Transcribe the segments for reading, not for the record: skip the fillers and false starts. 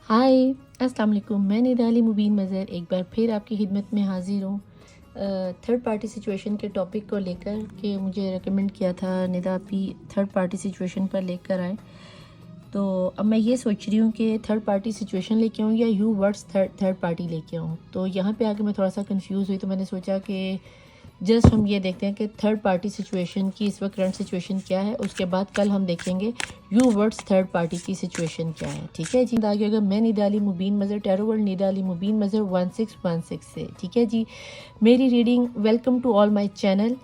हाय अस्सलाम वालेकुम। मैं निदा अली मुबीन मज़हर एक बार फिर आपकी खिदमत में हाज़िर हूँ थर्ड पार्टी सिचुएशन के टॉपिक को लेकर के मुझे रेकमेंड किया था निदा आपी थर्ड पार्टी सिचुएशन पर लेकर आए। तो अब मैं ये सोच रही हूँ कि थर्ड पार्टी सिचुएशन लेके आऊँ या यू वर्ड्स थर्ड पार्टी लेके आऊँ। तो यहाँ पे आके मैं थोड़ा सा कंफ्यूज हुई, तो मैंने सोचा कि जस्ट हम ये देखते हैं कि थर्ड पार्टी सिचुएशन की इस वक्त करंट सिचुएशन क्या है, उसके बाद कल हम देखेंगे यू वर्ड्स थर्ड पार्टी की सिचुएशन क्या है। ठीक है जी। आगे अगर मैं निदा अली मुबीन मज़हर टैरो वर्ल्ड निदा अली मुबीन मज़हर 1616 से, ठीक है जी। मेरी reading welcome to all my channel.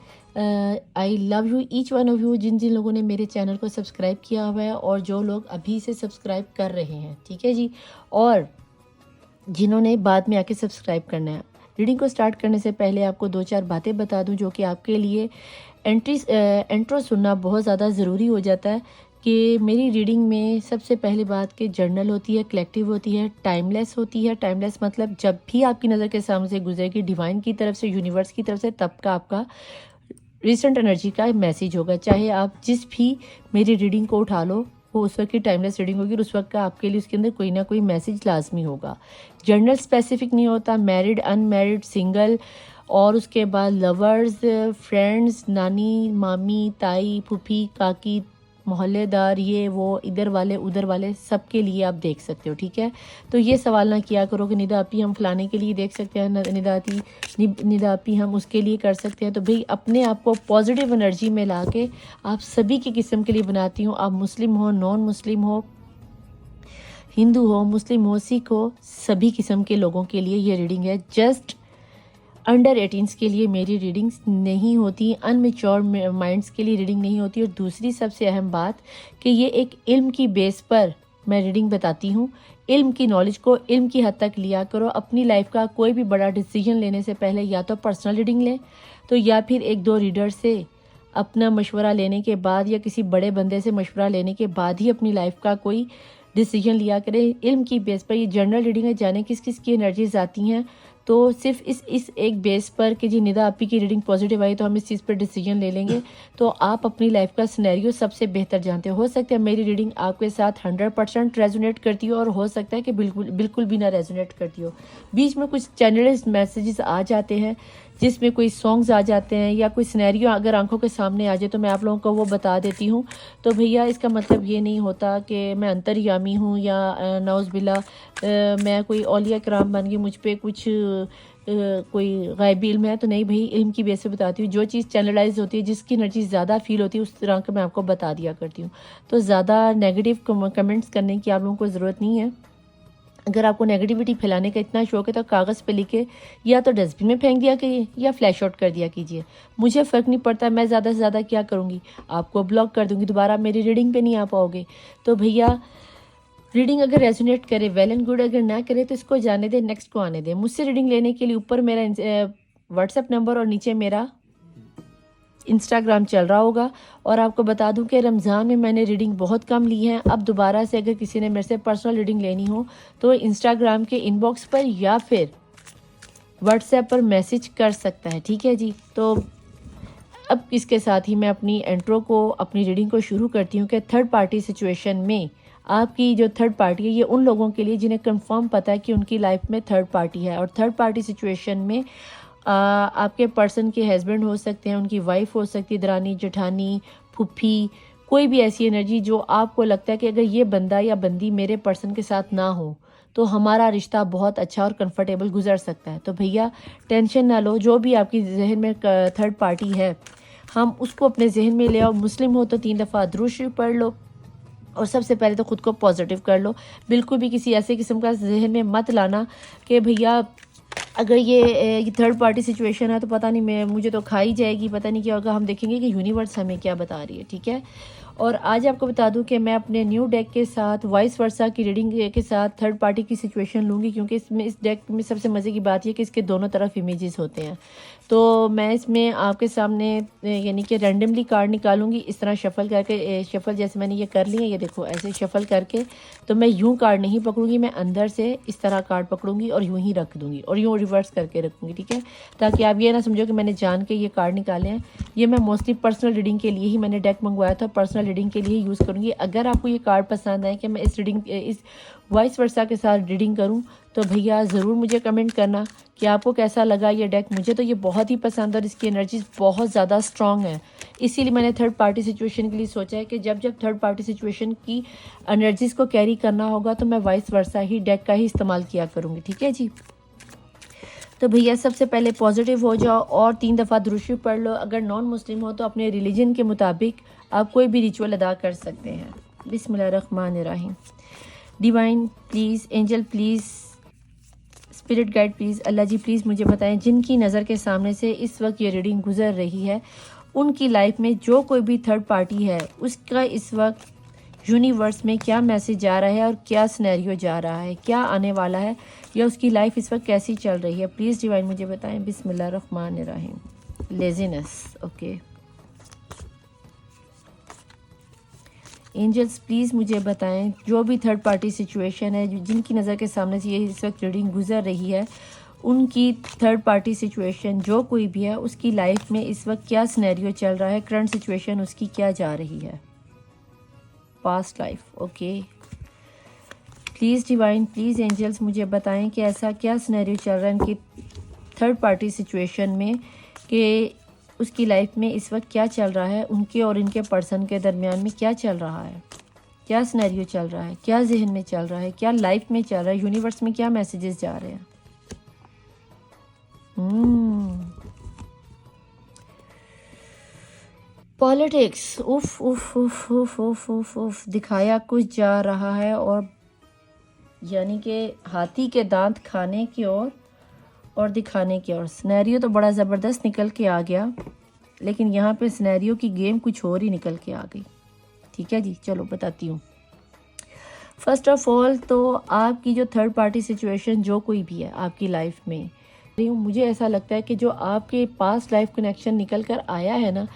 I love you each one of you, जिन जिन लोगों ने मेरे चैनल को सब्सक्राइब किया हुआ है और जो लोग अभी से सब्सक्राइब कर रहे हैं, ठीक है जी, और जिन्होंने बाद में आके सब्सक्राइब करना है। रीडिंग को स्टार्ट करने से पहले आपको दो चार बातें बता दूं जो कि आपके लिए एंट्रो सुनना बहुत ज़्यादा ज़रूरी हो जाता है। कि मेरी रीडिंग में सबसे पहली बात कि जर्नल होती है, कलेक्टिव होती है, टाइमलेस होती है। टाइमलेस मतलब जब भी आपकी नज़र के सामने से गुजरेगी डिवाइन की तरफ से, यूनिवर्स की तरफ से, तब का आपका रिसेंट एनर्जी का मैसेज होगा। चाहे आप जिस भी मेरी रीडिंग को उठा लो, वो उस वक्त की टाइमलेस रीडिंग होगी और उस वक्त का आपके लिए उसके अंदर कोई ना कोई मैसेज लाजमी होगा। जर्नल स्पेसिफिक नहीं होता, मैरिड, अनमैरिड, सिंगल, और उसके बाद लवर्स, फ्रेंड्स, नानी, मामी, ताई, फूफी, काकी, मोहल्लेदार, ये वो, इधर वाले उधर वाले, सबके लिए आप देख सकते हो। ठीक है, तो ये सवाल ना किया करो कि निदा आपी हम फलाने के लिए देख सकते हैं, निदा आपी हम उसके लिए कर सकते हैं। तो भाई अपने आप को पॉजिटिव एनर्जी में ला के आप सभी की किस्म के लिए बनाती हूँ। आप मुस्लिम हो, नॉन मुस्लिम हो, हिंदू हो, मुस्लिम हो, सिख हो, सभी किस्म के लोगों के लिए ये रीडिंग है। जस्ट अंडर 18s के लिए मेरी रीडिंग्स नहीं होती, अनमेच्योर माइंड्स के लिए रीडिंग नहीं होती। और दूसरी सबसे अहम बात कि ये एक इल्म की बेस पर मैं रीडिंग बताती हूँ। इल्म की नॉलेज को इल्म की हद तक लिया करो। अपनी लाइफ का कोई भी बड़ा डिसीजन लेने से पहले या तो पर्सनल रीडिंग लें, तो या फिर एक दो रीडर से अपना मशवरा लेने के बाद या किसी बड़े बंदे से मशवरा लेने के बाद ही अपनी लाइफ का कोई डिसीजन लिया करें। इल्म की बेस पर ये जनरल रीडिंग है, जाने किस किस की एनर्जीज आती हैं। तो सिर्फ इस एक बेस पर कि जी निदा आपी की रीडिंग पॉजिटिव आई तो हम इस चीज़ पर डिसीजन ले लेंगे, तो आप अपनी लाइफ का सिनेरियो सबसे बेहतर जानते हो सकता है मेरी रीडिंग आपके साथ 100% रेजोनेट करती हो, और हो सकता है कि बिल्कुल बिल्कुल भी ना रेजोनेट करती हो। बीच में कुछ चैनलाइज्ड मैसेजेस आ जाते हैं, जिसमें कोई सॉन्ग्स आ जाते हैं या कोई सिनेरियो अगर आंखों के सामने आ जाए तो मैं आप लोगों को वो बता देती हूँ। तो भैया इसका मतलब ये नहीं होता कि मैं अंतर्यामी हूँ या नौज़ बिल्ला मैं कोई औलिया कराम बन गई, मुझ पे कुछ कोई गायबी इल्म है, तो नहीं भाई, इल्म की बेस पे बताती हूँ। जो चीज़ चैनलाइज होती है, जिसकी एनर्जी ज़्यादा फील होती है, उस तरह का मैं आपको बता दिया करती हूँ। तो ज़्यादा नेगेटिव कमेंट्स करने की आप लोगों को ज़रूरत नहीं है। अगर आपको नेगेटिविटी फैलाने का इतना शौक है तो कागज़ पे लिखे या तो डस्टबिन में फेंक दिया कीजिए या फ्लैश आउट कर दिया कीजिए, मुझे फ़र्क नहीं पड़ता। मैं ज़्यादा से ज़्यादा क्या करूँगी, आपको ब्लॉक कर दूँगी, दोबारा मेरी रीडिंग पे नहीं आ पाओगे। तो भैया रीडिंग अगर रेजोनेट करे वेल एंड गुड, अगर ना करे तो इसको जाने दे, नेक्स्ट को आने दे। मुझसे रीडिंग लेने के लिए ऊपर मेरा व्हाट्सएप नंबर और नीचे मेरा इंस्टाग्राम चल रहा होगा। और आपको बता दूं कि रमज़ान में मैंने रीडिंग बहुत कम ली है। अब दोबारा से अगर किसी ने मेरे से पर्सनल रीडिंग लेनी हो तो इंस्टाग्राम के इनबॉक्स पर या फिर व्हाट्सएप पर मैसेज कर सकता है। ठीक है जी। तो अब इसके साथ ही मैं अपनी एंट्रो को, अपनी रीडिंग को शुरू करती हूँ कि थर्ड पार्टी सिचुएशन में आपकी जो थर्ड पार्टी है ये उन लोगों के लिए जिन्हें कंफर्म पता है कि उनकी लाइफ में थर्ड पार्टी है। और थर्ड पार्टी सिचुएशन में आपके पर्सन के हस्बैंड हो सकते हैं, उनकी वाइफ हो सकती है, दरानी, जेठानी, फूफी, कोई भी ऐसी एनर्जी जो आपको लगता है कि अगर ये बंदा या बंदी मेरे पर्सन के साथ ना हो तो हमारा रिश्ता बहुत अच्छा और कंफर्टेबल गुजर सकता है। तो भैया टेंशन ना लो, जो भी आपकी जहन में थर्ड पार्टी है हम उसको अपने जहन में ले आओ। मुस्लिम हो तो 3 दफ़ा दुरूद शरीफ पढ़ लो, और सबसे पहले तो ख़ुद को पॉजिटिव कर लो। बिल्कुल भी किसी ऐसे किस्म का जहन में मत लाना कि भैया अगर ये थर्ड पार्टी सिचुएशन है तो पता नहीं मैं मुझे तो खा ही जाएगी, पता नहीं क्या होगा। हम देखेंगे कि यूनिवर्स हमें क्या बता रही है। ठीक है, और आज आपको बता दूं कि मैं अपने न्यू डेक के साथ वाइस वर्सा की रीडिंग के साथ थर्ड पार्टी की सिचुएशन लूँगी, क्योंकि इसमें इस डेक में सबसे मज़े की बात यह कि इसके दोनों तरफ इमेजेस होते हैं। तो मैं इसमें आपके सामने यानी कि रैंडमली कार्ड निकालूंगी, इस तरह शफ़ल करके, शफ़ल जैसे मैंने ये कर लिया, ये देखो ऐसे शफ़ल करके। तो मैं यूं कार्ड नहीं पकड़ूंगी, मैं अंदर से इस तरह कार्ड पकड़ूंगी और यूं ही रख दूंगी और यूं रिवर्स करके रखूंगी, ठीक है, ताकि आप ये ना समझो कि मैंने जान के ये कार्ड निकाले हैं। ये मैं मोस्टली पर्सनल रीडिंग के लिए ही मैंने डेक मंगवाया था, पर्सनल रीडिंग के लिए ही यूज़ करूँगी। अगर आपको ये कार्ड पसंद आए कि मैं इस वाइस वर्सा के साथ रीडिंग करूं, तो भैया ज़रूर मुझे कमेंट करना कि आपको कैसा लगा ये डेक। मुझे तो ये बहुत ही पसंद और इसकी एनर्जीज बहुत ज़्यादा स्ट्रॉन्ग है। इसीलिए मैंने थर्ड पार्टी सिचुएशन के लिए सोचा है कि जब जब थर्ड पार्टी सिचुएशन की एनर्जीज को कैरी करना होगा तो मैं वाइस वर्सा ही डेक का ही इस्तेमाल किया करूँगी, ठीक है जी। तो भैया सबसे पहले पॉजिटिव हो जाओ और 3 दफ़ा दुरूद शरीफ पढ़ लो। अगर नॉन मुस्लिम हो तो अपने रिलीजन के मुताबिक आप कोई भी रिचुअल अदा कर सकते हैं। बिस्मिल्लाहिर्रहमानिर्रहीम। Divine please, angel please, spirit guide please, अल्लाह जी प्लीज़ मुझे बताएं जिनकी नज़र के सामने से इस वक्त ये रीडिंग गुजर रही है, उनकी लाइफ में जो कोई भी थर्ड पार्टी है उसका इस वक्त यूनिवर्स में क्या मैसेज जा रहा है और क्या सिनेरियो जा रहा है, क्या आने वाला है, या उसकी लाइफ इस वक्त कैसी चल रही है। प्लीज़ डिवाइन मुझे बताएं। बिस्मिल्लाहिर्रहमानिर्रहीम। Laziness, okay. एंजल्स प्लीज़ मुझे बताएं जो भी थर्ड पार्टी सिचुएशन है, जिनकी नज़र के सामने से ये इस वक्त रीडिंग गुजर रही है, उनकी थर्ड पार्टी सिचुएशन जो कोई भी है उसकी लाइफ में इस वक्त क्या सिनेरियो चल रहा है, करंट सिचुएशन उसकी क्या जा रही है, past life, okay. Please divine, please angels मुझे बताएं कि ऐसा क्या सिनेरियो चल रहा है इनकी थर्ड पार्टी सिचुएशन में, कि उसकी लाइफ में इस वक्त क्या चल रहा है, उनके और इनके पर्सन के दरमियान में क्या चल रहा है, क्या सिनेरियो चल रहा है, क्या जहन में चल रहा है, क्या लाइफ में चल रहा है, यूनिवर्स में क्या मैसेजेस जा रहे हैं। पॉलिटिक्स, उफ उफ उफ उफ उफ उफ उफ, दिखाया कुछ जा रहा है और यानी कि हाथी के दांत खाने की और दिखाने की ओर। सिनेरियो तो बड़ा ज़बरदस्त निकल के आ गया, लेकिन यहाँ पे सिनेरियो की गेम कुछ और ही निकल के आ गई, ठीक है जी। चलो बताती हूँ। फर्स्ट ऑफ ऑल तो आपकी जो थर्ड पार्टी सिचुएशन जो कोई भी है आपकी लाइफ में, मुझे ऐसा लगता है कि जो आपके पास्ट लाइफ कनेक्शन निकल कर आया है ना,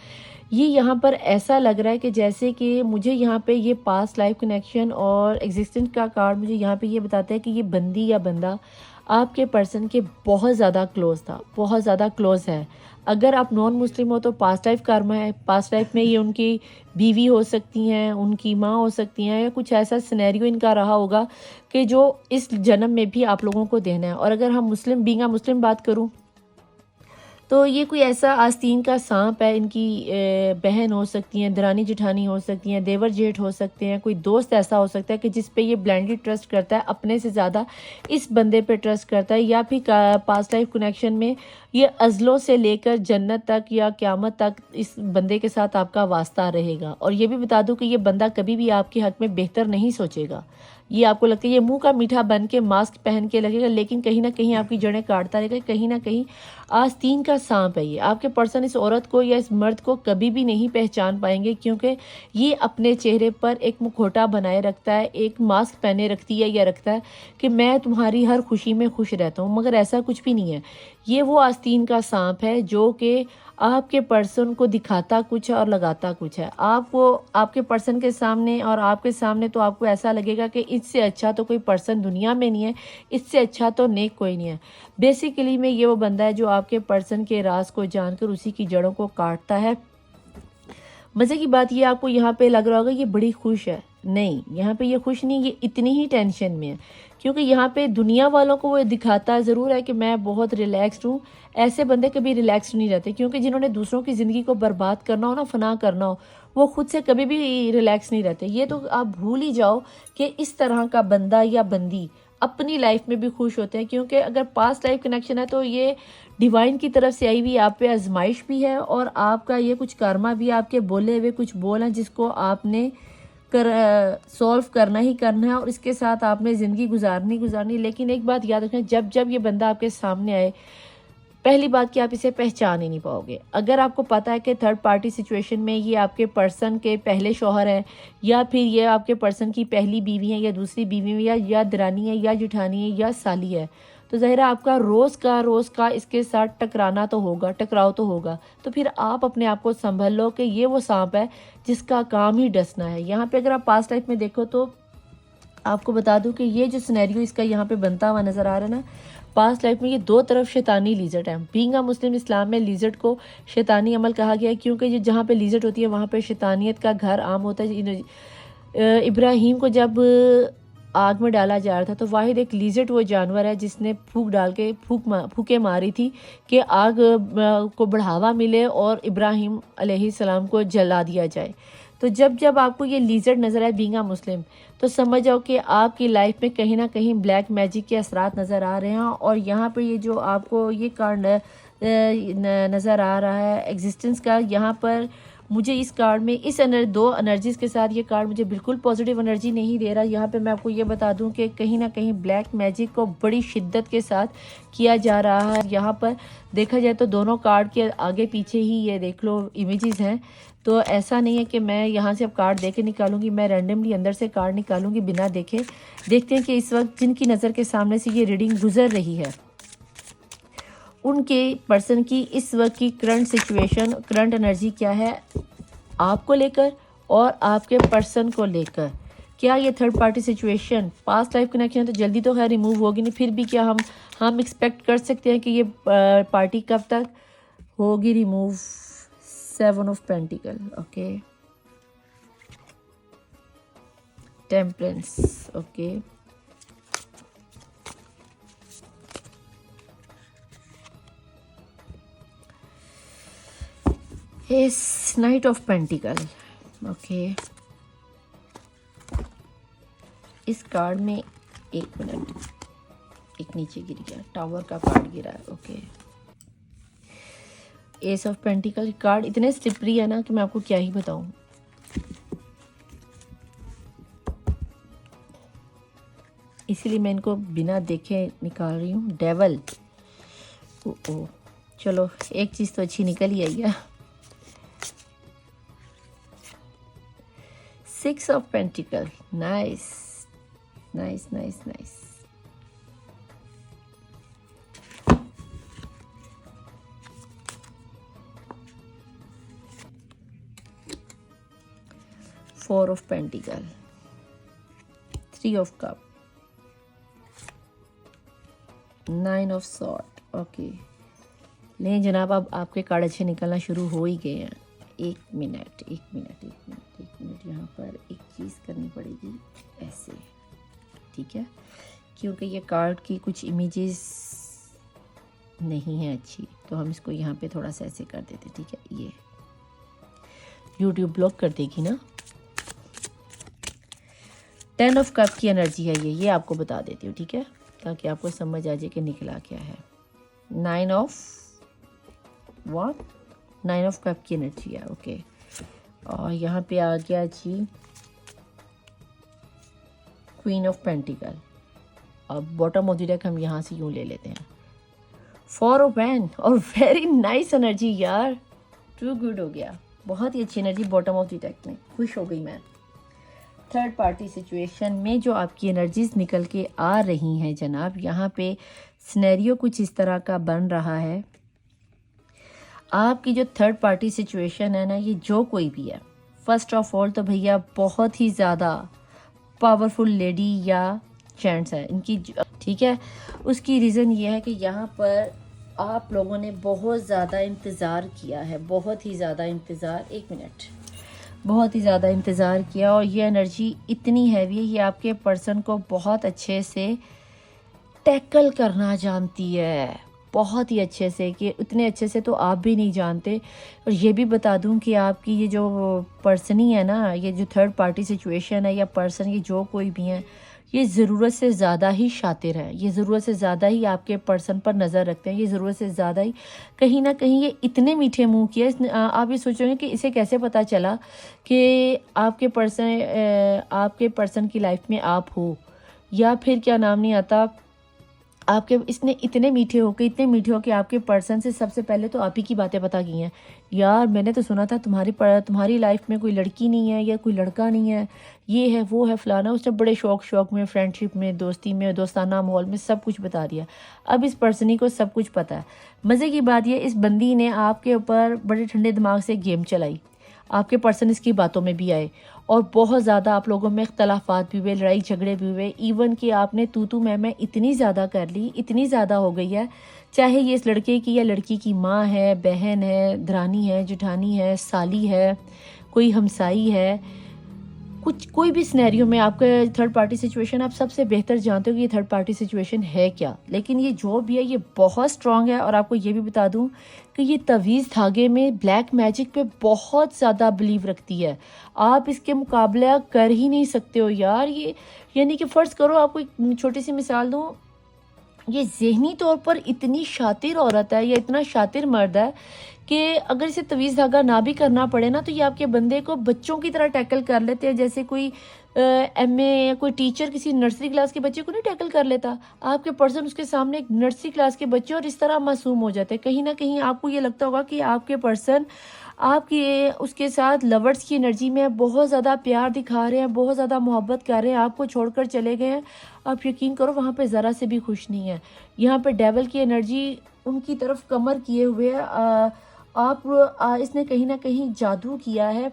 ये यहाँ पर ऐसा लग रहा है कि जैसे कि मुझे यहाँ पे ये पास्ट लाइफ कनेक्शन और एग्जिस्टेंस का कार्ड मुझे यहाँ पे ये बताता है कि ये बंदी या बंदा आपके पर्सन के बहुत ज़्यादा क्लोज था, बहुत ज़्यादा क्लोज है। अगर आप नॉन मुस्लिम हो तो पास्ट लाइफ कर्मा है, पास्ट लाइफ में ये उनकी बीवी हो सकती हैं, उनकी माँ हो सकती हैं, या कुछ ऐसा सिनेरियो इनका रहा होगा कि जो इस जन्म में भी आप लोगों को देना है। और अगर हम मुस्लिम बात करूँ तो ये कोई ऐसा आस्तीन का सांप है, इनकी बहन हो सकती हैं, दरानी जेठानी हो सकती हैं, देवर जेठ हो सकते हैं, कोई दोस्त ऐसा हो सकता है कि जिस पे ये ब्लाइंडली ट्रस्ट करता है, अपने से ज़्यादा इस बंदे पे ट्रस्ट करता है, या फिर पास्ट लाइफ कनेक्शन में ये अज़लों से लेकर जन्नत तक या क़यामत तक इस बंदे के साथ आपका वास्ता रहेगा। और ये भी बता दूं कि ये बंदा कभी भी आपके हक़ में बेहतर नहीं सोचेगा। ये आपको लगता है ये मुंह का मीठा बन के मास्क पहन के लगेगा, लेकिन कहीं ना कहीं आपकी जड़ें काटता रहेगा, कहीं ना कहीं आस्तीन का सांप है ये। आपके पर्सन इस औरत को या इस मर्द को कभी भी नहीं पहचान पाएंगे, क्योंकि ये अपने चेहरे पर एक मुखौटा बनाए रखता है, एक मास्क पहने रखती है या रखता है कि मैं तुम्हारी हर खुशी में खुश रहता हूँ, मगर ऐसा कुछ भी नहीं है। ये वो आस्तीन का सांप है जो कि आपके पर्सन को दिखाता कुछ है और लगाता कुछ है। आपको आपके पर्सन के सामने और आपके सामने तो आपको ऐसा लगेगा कि इससे अच्छा तो कोई पर्सन दुनिया में नहीं है, इससे अच्छा तो नेक कोई नहीं है। बेसिकली में ये वो बंदा है जो आपके पर्सन के राज को जानकर उसी की जड़ों को काटता है। मज़े की बात ये आपको यहाँ पे लग रहा होगा ये बड़ी खुश है, नहीं, यहाँ पे ये खुश नहीं, ये इतनी ही टेंशन में है, क्योंकि यहाँ पे दुनिया वालों को वो दिखाता ज़रूर है कि मैं बहुत रिलैक्स्ड हूँ। ऐसे बंदे कभी रिलैक्स्ड नहीं रहते, क्योंकि जिन्होंने दूसरों की ज़िंदगी को बर्बाद करना हो ना, फना करना हो, वो खुद से कभी भी रिलैक्स नहीं रहते। ये तो आप भूल ही जाओ कि इस तरह का बंदा या बंदी अपनी लाइफ में भी खुश होते हैं, क्योंकि अगर पास्ट लाइफ कनेक्शन है तो ये डिवाइन की तरफ से आई हुई आप पे आजमाइश भी है, और आपका ये कुछ कर्मा भी, आपके बोले हुए कुछ बोल हैं जिसको आपने सॉल्व करना ही करना है, और इसके साथ आपने ज़िंदगी गुजारनी। लेकिन एक बात याद रखना, जब जब ये बंदा आपके सामने आए, पहली बात कि आप इसे पहचान ही नहीं पाओगे। अगर आपको पता है कि थर्ड पार्टी सिचुएशन में ये आपके पर्सन के पहले शौहर हैं, या फिर ये आपके पर्सन की पहली बीवी है, या दूसरी बीवी है, या दरानी है, या जेठानी है, या साली है, तो ज़ाहिर है आपका रोज़ का इसके साथ टकराना तो होगा, टकराव तो होगा। तो फिर आप अपने आप को संभल लो कि ये वो सांप है जिसका काम ही डसना है। यहाँ पे अगर आप पास्ट लाइफ में देखो तो आपको बता दूं कि ये जो सिनेरियो इसका यहाँ पे बनता हुआ नज़र आ रहा है ना, पास्ट लाइफ में ये दो तरफ शैतानी लिजट है। बीइंग अ मुस्लिम इस्लाम में लिजट को शैतानी अमल कहा गया है, क्योंकि ये जहाँ पे लिजट होती है वहाँ पे शैतानियत का घर आम होता है। इब्राहिम को जब आग में डाला जा रहा था तो वाहिद एक लिजट वो जानवर है जिसने फूक डाल के फूके मारी थी कि आग को बढ़ावा मिले और इब्राहिम अलैहिस्सलाम को जला दिया जाए। तो जब जब आपको ये लिजट नज़र आए बीइंग अ मुस्लिम, तो समझ जाओ कि आपकी लाइफ में कहीं ना कहीं ब्लैक मैजिक के असरात नज़र आ रहे हैं। और यहाँ पर ये जो आपको ये कार्ड नज़र आ रहा है एग्जिस्टेंस का, यहाँ पर मुझे इस कार्ड में इस दो एनर्जीज़ के साथ ये कार्ड मुझे बिल्कुल पॉजिटिव एनर्जी नहीं दे रहा। यहाँ पे मैं आपको ये बता दूं कि कहीं ना कहीं ब्लैक मैजिक को बड़ी शिद्दत के साथ किया जा रहा है। यहाँ पर देखा जाए तो दोनों कार्ड के आगे पीछे ही ये देख लो इमेजेस हैं। तो ऐसा नहीं है कि मैं यहाँ से अब कार्ड दे के निकालूंगी, मैं रैंडमली अंदर से कार्ड निकालूंगी बिना देखे। देखते हैं कि इस वक्त जिनकी नज़र के सामने से ये रीडिंग गुजर रही है उनके पर्सन की इस वक्त की करंट सिचुएशन, करंट एनर्जी क्या है आपको लेकर और आपके पर्सन को लेकर। क्या ये third party situation past life connection है तो जल्दी तो खैर रिमूव होगी नहीं, फिर भी क्या हम एक्सपेक्ट कर सकते हैं कि ये पार्टी कब तक होगी remove. 7 of pentacle, okay, temperance, okay, इस नाइट ऑफ पेंटिकल, ओके। इस कार्ड में एक मिनट, एक नीचे गिर गया, टावर का कार्ड गिरा है, okay. S of pentacle card इतने स्लिपरी है ना कि मैं आपको क्या ही बताऊं। इसीलिए मैं इनको बिना देखे निकाल रही हूँ। डेवल, ओ चलो एक चीज़ तो अच्छी निकल ही आई है। 6 of pentacle, nice nice nice nice. Four of pentacle, 3 of cup, 9 of sword, okay. लेकिन जनाब अब आपके कार्ड अच्छे निकलना शुरू हो ही गए हैं। एक मिनट यहाँ पर एक चीज़ करनी पड़ेगी ऐसे, ठीक है, क्योंकि ये कार्ड की कुछ इमेजेस नहीं है अच्छी, तो हम इसको यहाँ पे थोड़ा सा ऐसे कर देते, ठीक है। ये YouTube ब्लॉक कर देगी ना। 10 ऑफ कप की एनर्जी है ये आपको बता देती हूँ, ठीक है, ताकि आपको समझ आ जाए कि निकला क्या है। 9 ऑफ कप की एनर्जी है, ओके। और यहाँ पे आ गया जी क्वीन ऑफ पेंटिकल। अब बॉटम ऑफ द डेक हम यहाँ से यूँ ले लेते हैं। 4 ऑफ वैन, और वेरी नाइस एनर्जी यार, टू गुड हो गया, बहुत ही अच्छी energy bottom of the deck में, खुश हो गई मैं। थर्ड पार्टी सिचुएशन में जो आपकी एनर्जीज निकल के आ रही हैं जनाब, यहाँ पे सिनेरियो कुछ इस तरह का बन रहा है। आपकी जो थर्ड पार्टी सिचुएशन है ना, ये जो कोई भी है, फर्स्ट ऑफ ऑल तो भैया बहुत ही ज़्यादा पावरफुल लेडी या जेंट्स है इनकी, ठीक है। उसकी रीज़न ये है कि यहाँ पर आप लोगों ने बहुत ज़्यादा इंतज़ार किया है, बहुत ही ज़्यादा इंतज़ार, एक मिनट, बहुत ही ज़्यादा इंतज़ार किया। और ये एनर्जी इतनी हैवी है, ये आपके पर्सन को बहुत अच्छे से टैकल करना जानती है, बहुत ही अच्छे से, कि उतने अच्छे से तो आप भी नहीं जानते। और ये भी बता दूं कि आपकी ये जो पर्सन ही है ना, ये जो थर्ड पार्टी सिचुएशन है या पर्सन, ये जो कोई भी है, ये ज़रूरत से ज़्यादा ही शातिर है, ये ज़रूरत से ज़्यादा ही आपके पर्सन पर नज़र रखते हैं, ये ज़रूरत से ज़्यादा ही कहीं ना कहीं ये इतने मीठे मुँह किए। आप ये सोचोगे कि इसे कैसे पता चला कि आपके पर्सन की लाइफ में आप हो, या फिर क्या नाम नहीं आता, आपके इसने इतने मीठे होके आपके पर्सन से सबसे पहले तो आप ही की बातें पता की हैं। यार मैंने तो सुना था तुम्हारी लाइफ में कोई लड़की नहीं है या कोई लड़का नहीं है, ये है वो है फलाना। उसने बड़े शौक में, फ्रेंडशिप में, दोस्ती में, दोस्ताना माहौल में सब कुछ बता दिया। अब इस पर्सन ही को सब कुछ पता है। मज़े की बात ये, इस बंदी ने आपके ऊपर बड़े ठंडे दिमाग से गेम चलाई। आपके पर्सन इसकी बातों में भी आए और बहुत ज़्यादा आप लोगों में इख्तलाफात भी हुए, लड़ाई झगड़े भी हुए। इवन कि आपने तू मैं इतनी ज़्यादा कर ली, इतनी ज़्यादा हो गई है, चाहे ये इस लड़के की या लड़की की माँ है, बहन है, दरानी है, जेठानी है, साली है, कोई हमसाई है, कोई भी सिनेरियो में आपका थर्ड पार्टी सिचुएशन, आप सबसे बेहतर जानते हो कि ये थर्ड पार्टी सिचुएशन है क्या। लेकिन ये जो भी है ये बहुत स्ट्रांग है। और आपको ये भी बता दूं कि ये तवीज़ धागे में ब्लैक मैजिक पे बहुत ज़्यादा बिलीव रखती है। आप इसके मुकाबला कर ही नहीं सकते हो यार। ये यानी कि फ़र्ज़ करो, आपको एक छोटी सी मिसाल दूँ, ये ज़हनी तौर पर इतनी शातिर औरत है या इतना शातिर मर्द है कि अगर इसे तवीज़ धागा ना भी करना पड़े ना, तो ये आपके बंदे को बच्चों की तरह टैकल कर लेते हैं, जैसे कोई एमए या कोई टीचर किसी नर्सरी क्लास के बच्चे को नहीं टैकल कर लेता। आपके पर्सन उसके सामने एक नर्सरी क्लास के बच्चे और इस तरह मासूम हो जाते हैं। कहीं ना कहीं आपको ये लगता होगा कि आपके पर्सन आपके उसके साथ लवर्स की एनर्जी में बहुत ज़्यादा प्यार दिखा रहे हैं, बहुत ज़्यादा मोहब्बत कर रहे हैं, आपको छोड़कर चले गए हैं। आप यकीन करो वहाँ पे ज़रा से भी खुश नहीं है। यहाँ पे डेवल की एनर्जी उनकी तरफ कमर किए हुए है। इसने कहीं ना कहीं जादू किया है,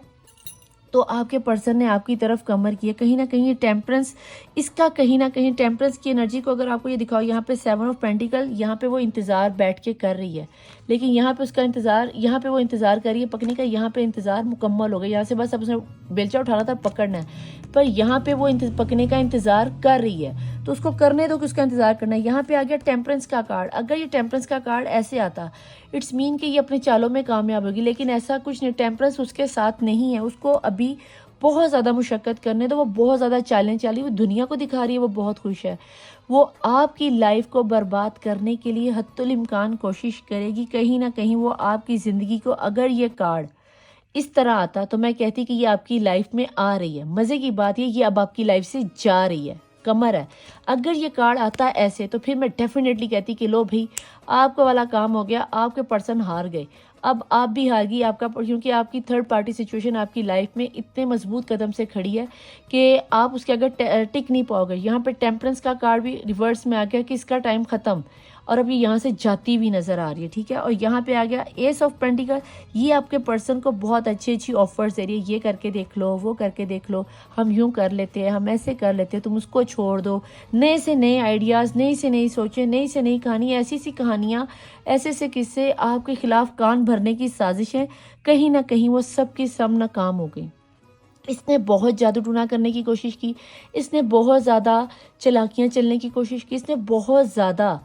तो आपके पर्सन ने आपकी तरफ कमर की है। कहीं ना कहीं टेम्परेंस, इसका कहीं ना कहीं टेम्परेंस की एनर्जी को अगर आपको ये दिखाओ, यहाँ पे 7 ऑफ पेंटिकल, यहाँ पे वो इंतज़ार बैठ के कर रही है, लेकिन यहाँ पे उसका इंतज़ार, यहाँ पे वो इंतज़ार कर रही है पकने का, यहाँ पे इंतज़ार मुकम्मल हो गया। यहाँ से बस अब उसने बेलचा उठाना था, पकड़ना है, पर यहाँ पे वो पकने का इंतज़ार कर रही है, तो उसको करने दो कि उसका इंतज़ार करना है। यहाँ पे आ गया टेम्परेंस का कार्ड। अगर ये टेम्परेंस का कार्ड ऐसे आता, इट्स मीन कि ये अपने चालों में कामयाब होगी, लेकिन ऐसा कुछ नहीं। टेम्परेंस उसके साथ नहीं है, उसको अभी बहुत ज़्यादा मुशक्क़त करने दो। वो बहुत ज़्यादा चैलेंज चली, वो दुनिया को दिखा रही है वो बहुत खुश है। वो आपकी लाइफ को बर्बाद करने के लिए हत्तुल इम्कान कोशिश करेगी। कहीं ना कहीं वो आपकी ज़िंदगी को, अगर ये कार्ड इस तरह आता तो मैं कहती कि ये आपकी लाइफ में आ रही है। मज़े की बात ये अब आपकी लाइफ से जा रही है, कमर है। अगर ये कार्ड आता ऐसे तो फिर मैं डेफिनेटली कहती कि लो भाई, आपका वाला काम हो गया, आपके पर्सन हार गए। अब आप भी हार गई, क्योंकि आपकी थर्ड पार्टी सिचुएशन आपकी लाइफ में इतने मजबूत कदम से खड़ी है कि आप उसके अगर टिक नहीं पाओगे। यहाँ पे टेम्परेंस का कार्ड भी रिवर्स में आ गया कि इसका टाइम ख़त्म, और अब ये यहाँ से जाती हुई नज़र आ रही है, ठीक है। और यहाँ पे आ गया एस ऑफ पेंटिकल। ये आपके पर्सन को बहुत अच्छी ऑफर्स दे रही है, ये करके देख लो, वो करके देख लो, हम यूँ कर लेते हैं, हम ऐसे कर लेते हैं, तुम उसको छोड़ दो। नए से नए आइडियाज़, नई से नई सोचें, नई से नई कहानी, ऐसी सी कहानियाँ, ऐसे से किस्से, आपके खिलाफ कान भरने की साजिशें, कहीं ना कहीं वो सब की सब नाकाम हो गई। इसने बहुत जादू टूना करने की कोशिश की, इसने बहुत ज़्यादा चलाकियाँ चलने की कोशिश की, इसने बहुत ज़्यादा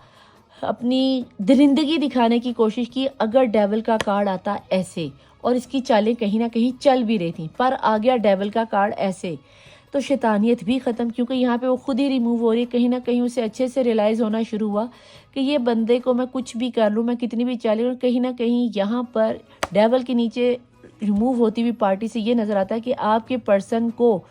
अपनी दरिंदगी दिखाने की कोशिश की। अगर डेविल का कार्ड आता ऐसे, और इसकी चालें कहीं ना कहीं चल भी रही थी, पर आ गया डेविल का कार्ड ऐसे, तो शैतानियत भी ख़त्म, क्योंकि यहाँ पे वो खुद ही रिमूव हो रही है। कहीं ना कहीं उसे अच्छे से रियलाइज़ होना शुरू हुआ कि ये बंदे को मैं कुछ भी कर लूँ, मैं कितनी भी चालें, और कहीं ना कहीं यहाँ पर डेविल के नीचे रिमूव होती हुई पार्टी से ये नज़र आता है कि आपके पर्सन को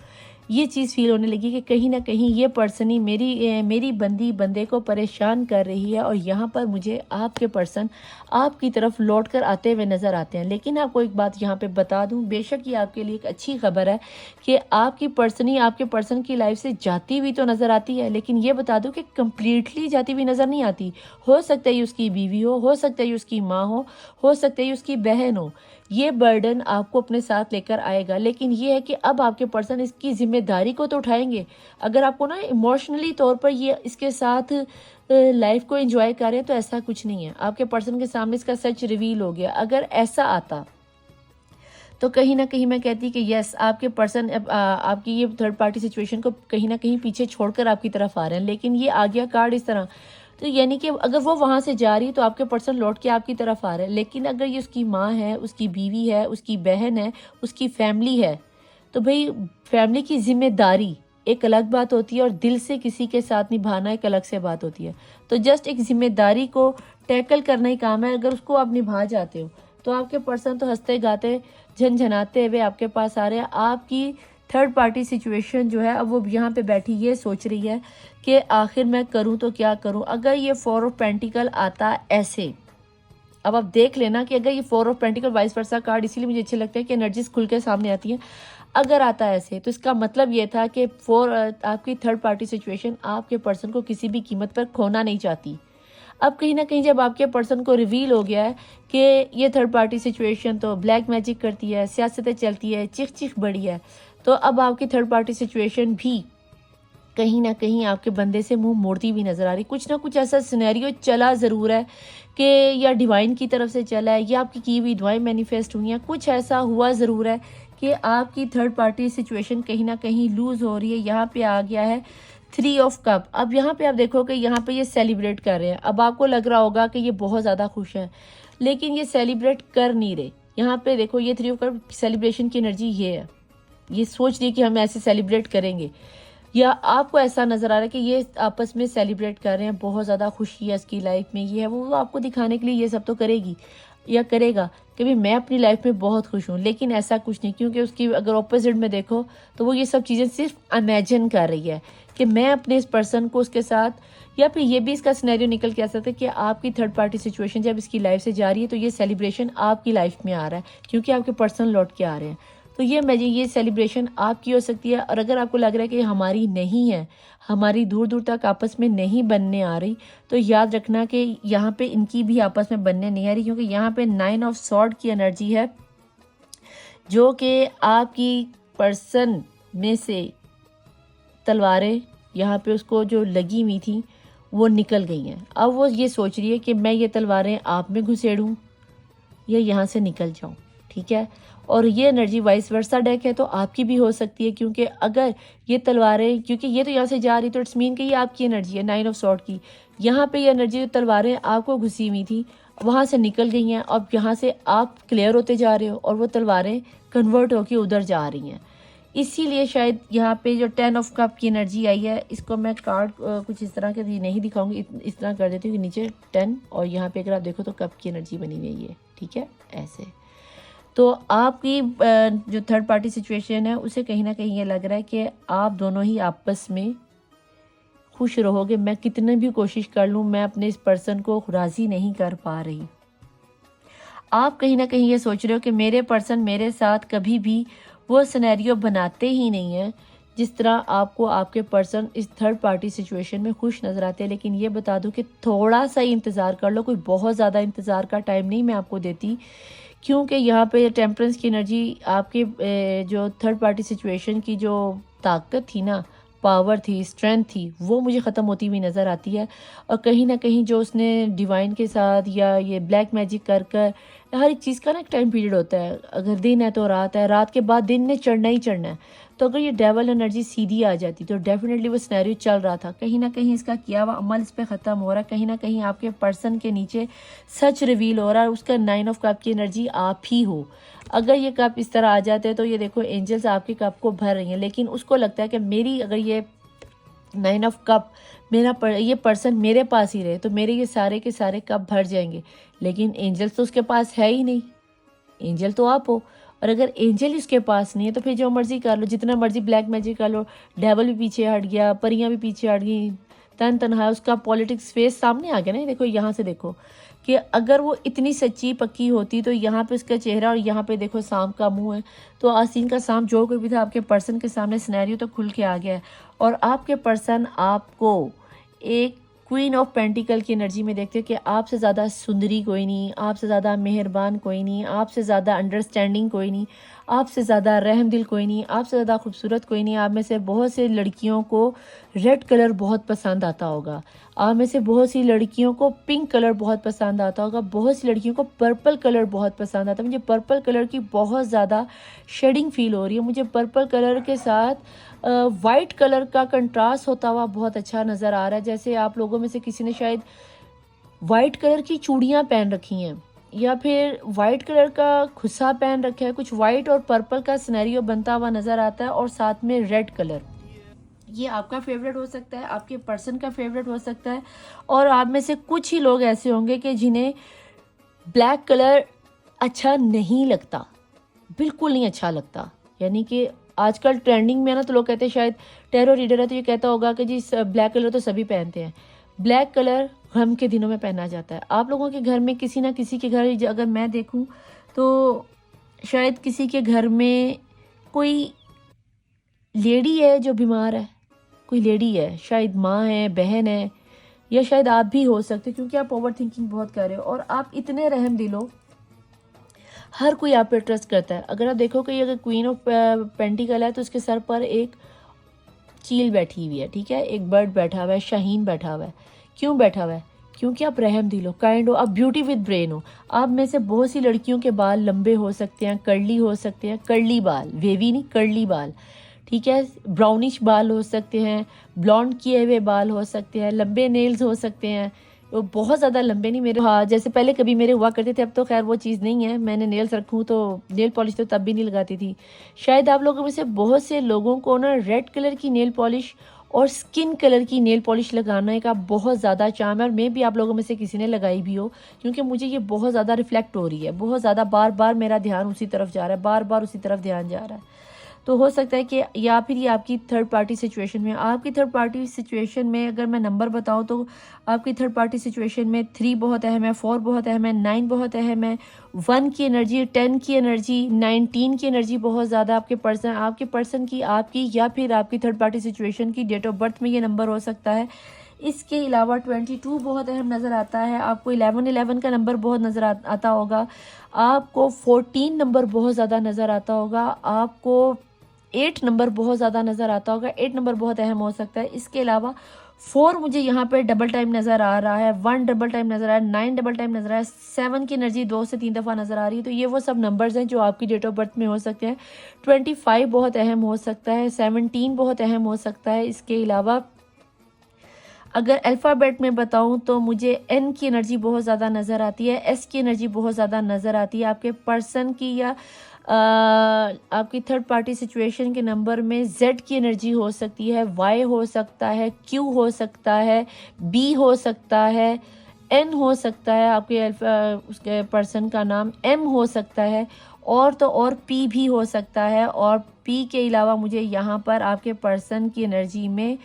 ये चीज़ फील होने लगी कि कहीं ना कहीं ये पर्सन ही मेरी बंदे को परेशान कर रही है, और यहाँ पर मुझे आपके पर्सन आपकी तरफ लौट कर आते हुए नज़र आते हैं। लेकिन आपको एक बात यहाँ पे बता दूँ, बेशक ये आपके लिए एक अच्छी खबर है कि आपकी पर्सन ही आपके पर्सन की लाइफ से जाती हुई तो नज़र आती है, लेकिन ये बता दूँ कि कम्प्लीटली जाती हुई नज़र नहीं आती। हो सकता है उसकी बीवी हो सकता है उसकी माँ हो सकता है उसकी बहन हो। ये बर्डन आपको अपने साथ लेकर आएगा, लेकिन ये है कि अब आपके पर्सन इसकी जिम्मेदारी को तो उठाएंगे। अगर आपको ना इमोशनली तौर पर ये इसके साथ लाइफ को एंजॉय कर रहे हैं, तो ऐसा कुछ नहीं है। आपके पर्सन के सामने इसका सच रिवील हो गया। अगर ऐसा आता तो कहीं ना कहीं मैं कहती कि यस, आपके पर्सन आपकी ये थर्ड पार्टी सिचुएशन को कहीं ना कहीं पीछे छोड़कर आपकी तरफ आ रहे हैं। लेकिन ये आ गया कार्ड इस तरह, तो यानी कि अगर वो वहाँ से जा रही है तो आपके पर्सन लौट के आपकी तरफ आ रहे हैं। लेकिन अगर ये उसकी माँ है, उसकी बीवी है, उसकी बहन है, उसकी फैमिली है, तो भाई फैमिली की जिम्मेदारी एक अलग बात होती है, और दिल से किसी के साथ निभाना एक अलग से बात होती है। तो जस्ट एक जिम्मेदारी को टैकल करना ही काम है। अगर उसको आप निभा जाते हो तो आपके पर्सन तो हंसते गाते झनझनाते हुए आपके पास आ रहे हैं। आपकी थर्ड पार्टी सिचुएशन जो है अब वो यहाँ पे बैठी ये सोच रही है कि आखिर मैं करूँ तो क्या करूँ। अगर ये 4 ऑफ पेंटिकल आता ऐसे, अब आप देख लेना कि अगर ये 4 of pentacle vice versa card, इसीलिए मुझे अच्छे लगते हैं कि एनर्जीज खुल के सामने आती हैं। अगर आता है ऐसे तो इसका मतलब ये था कि आपकी थर्ड पार्टी सिचुएशन आपके पर्सन को किसी भी कीमत पर खोना नहीं चाहती। अब कहीं ना कहीं जब आपके पर्सन को रिवील हो गया है कि ये थर्ड पार्टी सिचुएशन तो ब्लैक मैजिक करती है, सियासतें चलती है, चिख चिख बड़ी है, तो अब आपकी थर्ड पार्टी सिचुएशन भी कहीं ना कहीं आपके बंदे से मुंह मोड़ती हुई नजर आ रही। कुछ ना कुछ ऐसा सिनेरियो चला ज़रूर है कि या डिवाइन की तरफ से चला है या आपकी की हुई दुआएं मैनिफेस्ट हुई हैं, कुछ ऐसा हुआ ज़रूर है कि आपकी थर्ड पार्टी सिचुएशन कहीं ना कहीं लूज़ हो रही है। यहाँ पे आ गया है 3 ऑफ कप। अब यहाँ पे आप देखो कि यहाँ पे ये सेलिब्रेट कर रहे हैं। अब आपको लग रहा होगा कि ये बहुत ज़्यादा खुश हैं, लेकिन ये सेलिब्रेट कर नहीं रहे। यहाँ पे देखो ये 3 ऑफ कप सेलिब्रेशन की एनर्जी ये है, ये सोच रही कि हम ऐसे सेलिब्रेट करेंगे, या आपको ऐसा नज़र आ रहा है कि ये आपस में सेलिब्रेट कर रहे हैं, बहुत ज़्यादा खुशी है इसकी लाइफ में, ये है वो आपको दिखाने के लिए ये सब तो करेगी या करेगा कि भाई मैं अपनी लाइफ में बहुत खुश हूँ। लेकिन ऐसा कुछ नहीं, क्योंकि उसकी अगर ऑपोजिट में देखो तो वो ये सब चीज़ें सिर्फ इमेजिन कर रही है कि मैं अपने इस पर्सन को उसके साथ, या फिर ये भी इसका सिनेरियो निकल के आ सकता है कि आपकी थर्ड पार्टी सिचुएशन जब इसकी लाइफ से जा रही है तो ये सेलिब्रेशन आपकी लाइफ में आ रहा है, क्योंकि आपके पर्सन लौट के आ रहे हैं। तो ये सेलिब्रेशन आपकी हो सकती है। और अगर आपको लग रहा है कि हमारी नहीं है, हमारी दूर दूर तक आपस में नहीं बनने आ रही, तो याद रखना कि यहाँ पे इनकी भी आपस में बनने नहीं आ रही, क्योंकि यहाँ पे 9 ऑफ सॉर्ड की एनर्जी है, जो कि आपकी पर्सन में से तलवारें यहाँ पे उसको जो लगी हुई थी वो निकल गई हैं। अब वो ये सोच रही है कि मैं ये तलवारें आप में घुसेड़ूँ या यहाँ से निकल जाऊँ, ठीक है। और ये एनर्जी वाइस वर्सा डेक है तो आपकी भी हो सकती है, क्योंकि अगर ये तलवारें, क्योंकि ये तो यहाँ से जा रही तो इट्स मीन कि ये आपकी एनर्जी है 9 ऑफ सॉर्ड की। यहाँ पे ये एनर्जी, जो तलवारें आपको घुसी हुई थी वहाँ से निकल गई हैं। अब यहाँ से आप क्लियर होते जा रहे हो और वो तलवारें कन्वर्ट होकर उधर जा रही हैं। इसीलिए शायद यहाँ पे जो 10 ऑफ कप की एनर्जी आई है, इसको मैं कार्ड कुछ इस तरह के नहीं दिखाऊंगी, इस तरह कर देती हूँ कि नीचे 10 और यहाँ पे अगर आप देखो तो कप की एनर्जी बनी हुई है, ठीक है, ऐसे। तो आपकी जो थर्ड पार्टी सिचुएशन है उसे कहीं ना कहीं ये लग रहा है कि आप दोनों ही आपस में खुश रहोगे। मैं कितने भी कोशिश कर लूँ, मैं अपने इस पर्सन को राज़ी नहीं कर पा रही। आप कहीं ना कहीं ये सोच रहे हो कि मेरे पर्सन मेरे साथ कभी भी वो सिनेरियो बनाते ही नहीं है जिस तरह आपको आपके पर्सन इस थर्ड पार्टी सिचुएशन में खुश नज़र आते हैं। लेकिन ये बता दूं कि थोड़ा सा ही इंतज़ार कर लो, कोई बहुत ज़्यादा इंतज़ार का टाइम नहीं मैं आपको देती, क्योंकि यहाँ पे टेम्परेंस की एनर्जी आपके जो थर्ड पार्टी सिचुएशन की जो ताकत थी ना, पावर थी, स्ट्रेंथ थी, वो मुझे ख़त्म होती हुई नज़र आती है। और कहीं ना कहीं जो उसने डिवाइन के साथ या ये ब्लैक मैजिक कर कर, हर एक चीज़ का ना एक टाइम पीरियड होता है, अगर दिन है तो रात है, रात के बाद दिन ने चढ़ना ही चढ़ना है। तो अगर ये डेवल एनर्जी सीधी आ जाती तो डेफिनेटली वो सिनेरियो चल रहा था, कहीं ना कहीं इसका किया हुआ अमल इस पर ख़त्म हो रहा है। कहीं ना कहीं आपके पर्सन के नीचे सच रिवील हो रहा है, उसका 9 ऑफ कप की एनर्जी आप ही हो। अगर ये कप इस तरह आ जाते हैं तो ये देखो एंजल्स आपके कप को भर रही हैं, लेकिन उसको लगता है कि मेरी अगर ये 9 ऑफ कप ये पर्सन मेरे पास ही रहे तो मेरे ये सारे के सारे कप भर जाएंगे। लेकिन एंजल्स तो उसके पास है ही नहीं, एंजल तो आप हो। और अगर एंजल उसके पास नहीं है तो फिर जो मर्जी कर लो, जितना मर्जी ब्लैक मैजिक कर लो, डेवल भी पीछे हट गया, परियां भी पीछे हट गई, तन तनहा उसका पॉलिटिक्स फेस सामने आ गया ना। देखो यहाँ से देखो कि अगर वो इतनी सच्ची पक्की होती तो यहाँ पे उसका चेहरा और यहाँ पे देखो सांप का मुंह है, तो आसीन का सांप जो कोई भी था आपके पर्सन के सामने सिनेरियो तो खुल के आ गया है। और आपके पर्सन आपको एक क्वीन ऑफ पेंटिकल की एनर्जी में देखते हैं कि आपसे ज़्यादा सुंदरी कोई नहीं, आपसे ज़्यादा मेहरबान कोई नहीं, आपसे ज़्यादा अंडरस्टैंडिंग कोई नहीं, आपसे ज़्यादा रहम दिल कोई नहीं, आपसे ज़्यादा खूबसूरत कोई नहीं। आप में से बहुत से लड़कियों को रेड कलर बहुत पसंद आता होगा, आप में से बहुत सी लड़कियों को पिंक कलर बहुत पसंद आता होगा, बहुत सी लड़कियों को पर्पल कलर बहुत पसंद आता है। मुझे पर्पल कलर की बहुत ज़्यादा शेडिंग फील हो रही है, मुझे पर्पल कलर के साथ वाइट कलर का कंट्रास्ट होता हुआ बहुत अच्छा नज़र आ रहा है। जैसे आप लोगों में से किसी ने शायद वाइट कलर की चूड़ियाँ पहन रखी हैं या फिर वाइट कलर का खुस्सा पहन रखा है, कुछ वाइट और पर्पल का सिनेरियो बनता हुआ नज़र आता है। और साथ में रेड कलर, ये आपका फेवरेट हो सकता है, आपके पर्सन का फेवरेट हो सकता है। और आप में से कुछ ही लोग ऐसे होंगे कि जिन्हें ब्लैक कलर अच्छा नहीं लगता, बिल्कुल नहीं अच्छा लगता, यानी कि आजकल ट्रेंडिंग में ना, तो लोग कहते हैं शायद टैरो रीडर है तो ये कहता होगा कि जी ब्लैक कलर तो सभी पहनते हैं। ब्लैक कलर गम के दिनों में पहना जाता है। आप लोगों के घर में किसी ना किसी के घर अगर मैं देखूं तो शायद किसी के घर में कोई लेडी है जो बीमार है, कोई लेडी है, शायद माँ है, बहन है, या शायद आप भी हो सकते, क्योंकि आप ओवर थिंकिंग बहुत कर रहे हो और आप इतने रहम दिल हो, हर कोई आप पे ट्रस्ट करता है। अगर आप देखो कि अगर क्वीन ऑफ पेंटिकल है तो उसके सर पर एक चील बैठी हुई है, ठीक है, एक बर्ड बैठा हुआ है, शाहीन बैठा हुआ है। क्यों बैठा हुआ है? क्योंकि आप रहम दिल हो, काइंड हो, आप ब्यूटी विद ब्रेन हो। आप में से बहुत सी लड़कियों के बाल लंबे हो सकते हैं, कर्ली हो सकते हैं, कर्ली बाल, वेवी नहीं, कर्ली बाल, ठीक है, ब्राउनिश बाल हो सकते हैं, ब्लॉन्ड किए हुए बाल हो सकते हैं, लंबे नेल्स हो सकते हैं। वो बहुत ज़्यादा लंबे नहीं मेरे, हाँ जैसे पहले कभी मेरे हुआ करते थे, अब तो खैर वो चीज़ नहीं है। मैंने नेल्स रखूँ तो नेल पॉलिश तो तब भी नहीं लगाती थी। शायद आप लोगों में से बहुत से लोगों को ना रेड कलर की नेल पॉलिश और स्किन कलर की नेल पॉलिश लगाने का बहुत ज़्यादा चाम है, और मैं भी आप लोगों में से किसी ने लगाई भी हो, क्योंकि मुझे ये बहुत ज़्यादा रिफ्लेक्ट हो रही है, बहुत ज़्यादा बार बार मेरा ध्यान उसी तरफ जा रहा है, बार बार उसी तरफ ध्यान जा रहा है। तो हो सकता है कि या फिर ये आपकी थर्ड पार्टी सिचुएशन में, आपकी थर्ड पार्टी सिचुएशन में अगर मैं नंबर बताऊं तो आपकी थर्ड पार्टी सिचुएशन में 3 बहुत अहम है, 4 बहुत अहम है, 9 बहुत अहम है, 1 की एनर्जी, 10 की एनर्जी, 19 की एनर्जी बहुत ज़्यादा आपके पर्सन की, आपकी या फिर आपकी थर्ड पार्टी सिचुएशन की डेट ऑफ बर्थ में ये नंबर हो सकता है। इसके अलावा 22 बहुत अहम नज़र आता है आपको, 11 का नंबर बहुत नज़र आता होगा आपको, 14 नंबर बहुत ज़्यादा नज़र आता होगा आपको, 8 नंबर बहुत ज़्यादा नज़र आता होगा, 8 नंबर बहुत अहम हो सकता है। इसके अलावा 4 मुझे यहाँ पे डबल टाइम नज़र आ रहा है, 1 डबल टाइम नज़र आ रहा है, 9 डबल टाइम नज़र आ रहा है, 7 की एनर्जी 2 से 3 दफ़ा नज़र आ रही है। तो ये वो सब नंबर्स हैं जो आपकी डेट ऑफ बर्थ में हो सकते हैं। 25 बहुत अहम हो सकता है, 17 बहुत अहम हो सकता है। इसके अलावा अगर अल्फ़ाबेट में बताऊं तो मुझे एन की एनर्जी बहुत ज़्यादा नज़र आती है, एस की एनर्जी बहुत ज़्यादा नज़र आती है। आपके पर्सन की या आपकी थर्ड पार्टी सिचुएशन के नंबर में जेड की एनर्जी हो सकती है, वाई हो सकता है, क्यू हो सकता है, बी हो सकता है, एन हो सकता है, आपके उसके पर्सन का नाम एम हो सकता है, और तो और पी भी हो सकता है। और पी के अलावा मुझे यहाँ पर आपके पर्सन की एनर्जी में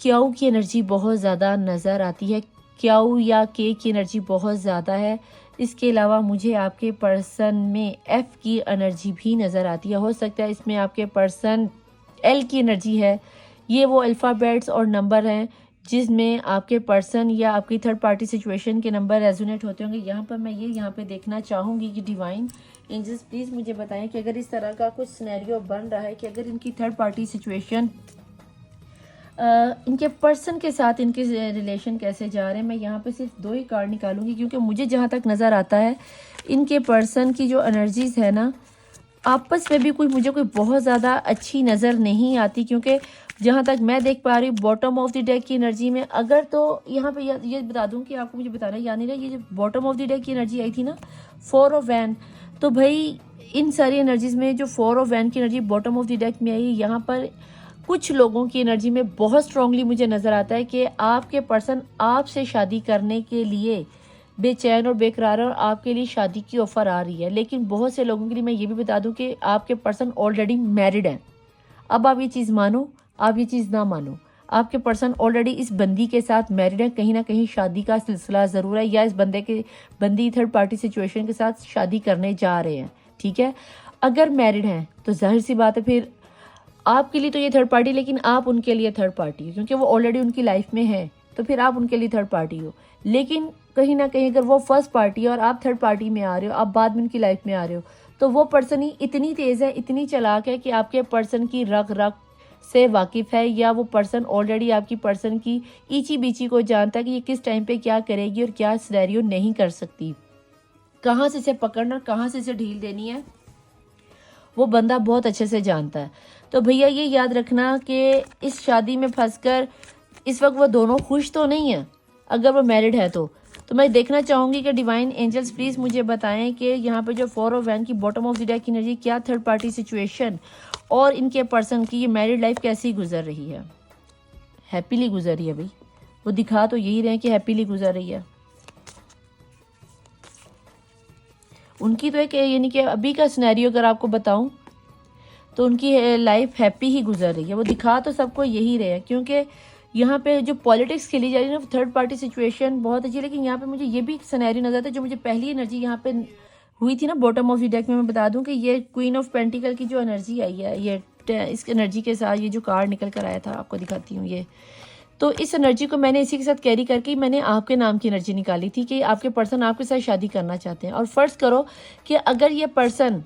क्याऊ की एनर्जी बहुत ज़्यादा नज़र आती है, क्याऊ या के की एनर्जी बहुत ज़्यादा है। इसके अलावा मुझे आपके पर्सन में एफ़ की एनर्जी भी नज़र आती है। हो सकता है इसमें आपके पर्सन एल की एनर्जी है। ये वो अल्फ़ाबेट्स और नंबर हैं जिसमें आपके पर्सन या आपकी थर्ड पार्टी सिचुएशन के नंबर रेजोनेट होते होंगे। यहाँ पर मैं यहाँ पे देखना चाहूँगी कि डिवाइन एंजल्स प्लीज़ मुझे बताएं कि अगर इस तरह का कुछ सिनेरियो बन रहा है कि अगर इनकी थर्ड पार्टी सिचुएशन इनके पर्सन के साथ इनके रिलेशन कैसे जा रहे हैं। मैं यहाँ पे सिर्फ 2 ही कार्ड निकालूंगी, क्योंकि मुझे जहाँ तक नज़र आता है इनके पर्सन की जो एनर्जीज़ है ना, आपस में भी मुझे कोई बहुत ज़्यादा अच्छी नज़र नहीं आती। क्योंकि जहाँ तक मैं देख पा रही हूँ बॉटम ऑफ द डेक की एनर्जी में, अगर तो यहाँ पे ये बता दूँ कि आपको मुझे बताना याद नहीं रहा, ये जो बॉटम ऑफ द डेक की एनर्जी आई थी ना, 4 ऑफ वैन, तो भाई इन सारी एनर्जीज़ में जो 4 ऑफ वैन की energy bottom of the deck में आई, यहाँ पर कुछ लोगों की एनर्जी में बहुत स्ट्रांगली मुझे नज़र आता है कि आपके पर्सन आपसे शादी करने के लिए बेचैन और बेकरार है और आपके लिए शादी की ऑफ़र आ रही है। लेकिन बहुत से लोगों के लिए मैं ये भी बता दूं कि आपके पर्सन ऑलरेडी मैरिड हैं। अब आप ये चीज़ मानो, आप ये चीज़ ना मानो, आपके पर्सन ऑलरेडी इस बंदी के साथ मैरिड है, कहीं ना कहीं शादी का सिलसिला ज़रूर है, या इस बंदी थर्ड पार्टी सिचुएशन के साथ शादी करने जा रहे हैं, ठीक है। अगर मैरिड हैं तो जाहिर सी बात है फिर आपके लिए तो ये थर्ड पार्टी, लेकिन आप उनके लिए थर्ड पार्टी हो, क्योंकि वो ऑलरेडी उनकी लाइफ में है, तो फिर आप उनके लिए थर्ड पार्टी हो। लेकिन कहीं ना कहीं अगर वो फर्स्ट पार्टी है और आप थर्ड पार्टी में आ रहे हो, आप बाद में उनकी लाइफ में आ रहे हो, तो वो पर्सन ही इतनी तेज़ है, इतनी चालाक है कि आपके पर्सन की रग रग से वाकिफ़ है, या वो पर्सन ऑलरेडी आपकी पर्सन की ईची बीची को जानता है कि ये किस टाइम पे क्या करेगी और क्या सिनेरियो नहीं कर सकती, कहाँ से इसे पकड़ना, कहाँ से इसे ढील देनी है, वो बंदा बहुत अच्छे से जानता है। तो भैया ये याद रखना कि इस शादी में फंसकर इस वक्त वो दोनों खुश तो नहीं है, अगर वो मैरिड है तो मैं देखना चाहूँगी कि डिवाइन एंजल्स प्लीज़ मुझे बताएं कि यहाँ पे जो 4 ऑफ वैन की बॉटम ऑफ द डेक की एनर्जी, क्या थर्ड पार्टी सिचुएशन और इनके पर्सन की ये मैरिड लाइफ कैसी गुजर रही है। हैप्पीली गुजर रही है भाई, वो दिखा तो यही रहे कि हैप्पीली गुजर रही है उनकी। तो एक यानी कि अभी का सिनेरियो अगर आपको बताऊं तो उनकी लाइफ हैप्पी ही गुजर रही है। वो दिखा तो सबको यही रहे हैं, क्योंकि यहाँ पे जो पॉलिटिक्स खेली जा रही है ना, थर्ड पार्टी सिचुएशन बहुत अच्छी है। लेकिन यहाँ पे मुझे ये भी एक सिनेरियो नजर आता है, जो मुझे पहली एनर्जी यहाँ पे हुई थी ना बॉटम ऑफ द डेक में, मैं बता दूं कि ये क्वीन ऑफ पेंटिकल की जो एनर्जी आई है, ये इस एनर्जी के साथ ये जो कार्ड निकल कर आया था, आपको दिखाती हूँ ये। तो इस एनर्जी को मैंने इसी के साथ कैरी करके मैंने आपके नाम की एनर्जी निकाली थी कि आपके पर्सन आपके साथ शादी करना चाहते हैं। और फर्ज करो कि अगर ये पर्सन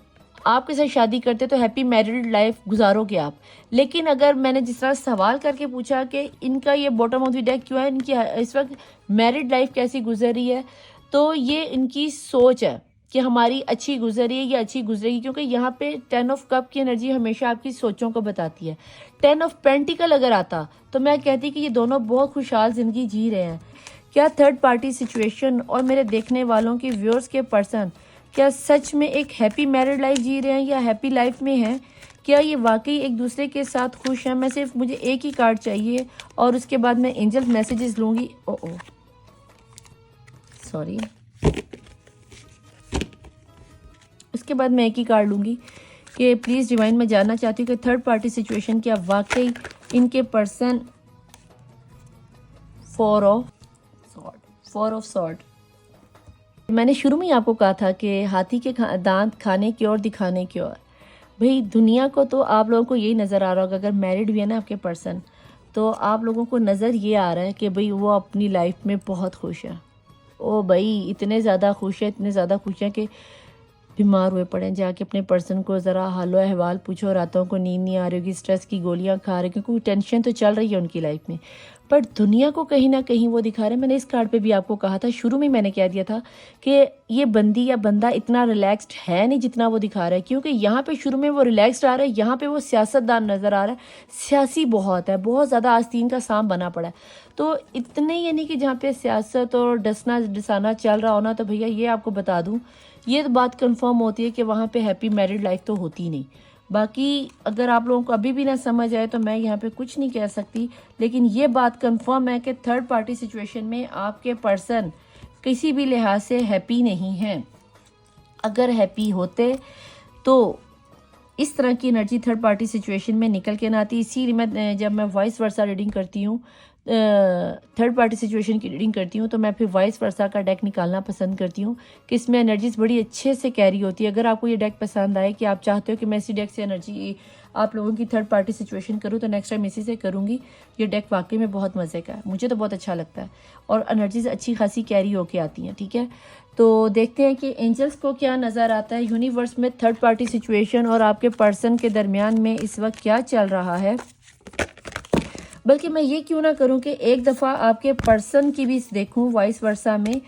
आपके साथ शादी करते तो हैप्पी मैरिड लाइफ गुजारोगे आप। लेकिन अगर मैंने जिस तरह सवाल करके पूछा कि इनका ये बॉटम ऑफ द डेक क्यों है, इनकी इस वक्त मैरिड लाइफ कैसी गुजर रही है, तो ये इनकी सोच है कि हमारी अच्छी गुजर रही है या अच्छी गुजरेगी। क्योंकि यहाँ पे 10 ऑफ कप की एनर्जी हमेशा आपकी सोचों को बताती है। 10 ऑफ पेंटिकल अगर आता तो मैं कहती कि ये दोनों बहुत खुशहाल ज़िंदगी जी रहे हैं। क्या थर्ड पार्टी सिचुएशन और मेरे देखने वालों की व्यूअर्स के पर्सन क्या सच में एक हैप्पी मैरिड लाइफ जी रहे हैं या हैप्पी लाइफ में हैं? क्या ये वाकई एक दूसरे के साथ खुश हैं? मैं सिर्फ मुझे एक ही कार्ड चाहिए और उसके बाद मैं एंजल मैसेजेस लूँगी। ओ सॉरी, उसके बाद मैं एक ही कार्ड लूँगी कि प्लीज़ डिवाइन, मैं जानना चाहती हूँ कि थर्ड पार्टी सिचुएशन क्या वाकई इनके पर्सन फोर ऑफ सॉर्ड। मैंने शुरू में ही आपको कहा था कि हाथी के दांत खाने की ओर दिखाने की ओर। भाई दुनिया को तो आप लोगों को यही नज़र आ रहा होगा, अगर मैरिड भी है ना आपके पर्सन, तो आप लोगों को नज़र ये आ रहा है कि भाई वो अपनी लाइफ में बहुत खुश है। ओ भाई इतने ज़्यादा खुश है, इतने ज़्यादा खुश है कि बीमार हुए पड़े हैं। जाके अपने पर्सन को ज़रा हालो अहवाल पूछो, रातों को नींद नहीं आ रही होगी, स्ट्रेस की गोलियां खा रहे, क्योंकि टेंशन तो चल रही है उनकी लाइफ में। पर दुनिया को कहीं ना कहीं वो दिखा रहे हैं। मैंने इस कार्ड पे भी आपको कहा था, शुरू में मैंने कह दिया था कि ये बंदी या बंदा इतना रिलैक्स्ड है नहीं जितना वो दिखा रहा है। क्योंकि यहाँ पे शुरू में वो रिलैक्स्ड आ रहा है, यहाँ पे वो सियासतदान नज़र आ रहा है, सियासी बहुत है, बहुत ज़्यादा आस्तीन का सांप बना पड़ा है। तो इतने यानी कि जहाँ पे सियासत और डसना डसाना चल रहा हो ना, तो भैया ये आपको बता दूँ, ये तो बात कंफर्म होती है कि वहाँ पे हैप्पी मैरिड लाइफ तो होती नहीं। बाकी अगर आप लोगों को अभी भी ना समझ आए तो मैं यहाँ पे कुछ नहीं कह सकती। लेकिन ये बात कंफर्म है कि थर्ड पार्टी सिचुएशन में आपके पर्सन किसी भी लिहाज से हैप्पी नहीं हैं। अगर हैप्पी होते तो इस तरह की एनर्जी थर्ड पार्टी सिचुएशन में निकल के ना आती। इसीलिए मैं जब मैं वॉइस वर्सा रीडिंग करती हूँ, थर्ड पार्टी सिचुएशन की रीडिंग करती हूँ, तो मैं फिर वॉइस वर्सा का डेक निकालना पसंद करती हूँ कि इसमें एनर्जीज बड़ी अच्छे से कैरी होती है। अगर आपको ये डेक पसंद आए कि आप चाहते हो कि मैं इसी डेक से एनर्जी आप लोगों की थर्ड पार्टी सिचुएशन करूँ, तो नेक्स्ट टाइम इसी से करूँगी। ये डेक वाकई में बहुत मज़े का है, मुझे तो बहुत अच्छा लगता है और एनर्जीज अच्छी खासी कैरी होके आती हैं। ठीक है, तो देखते हैं कि एंजल्स को क्या नज़र आता है यूनिवर्स में थर्ड पार्टी सिचुएशन और आपके पर्सन के दरमियान में इस वक्त क्या चल रहा है। बल्कि मैं ये क्यों ना करूं कि एक दफ़ा आपके पर्सन की भी देखूं वॉइस वर्सा में,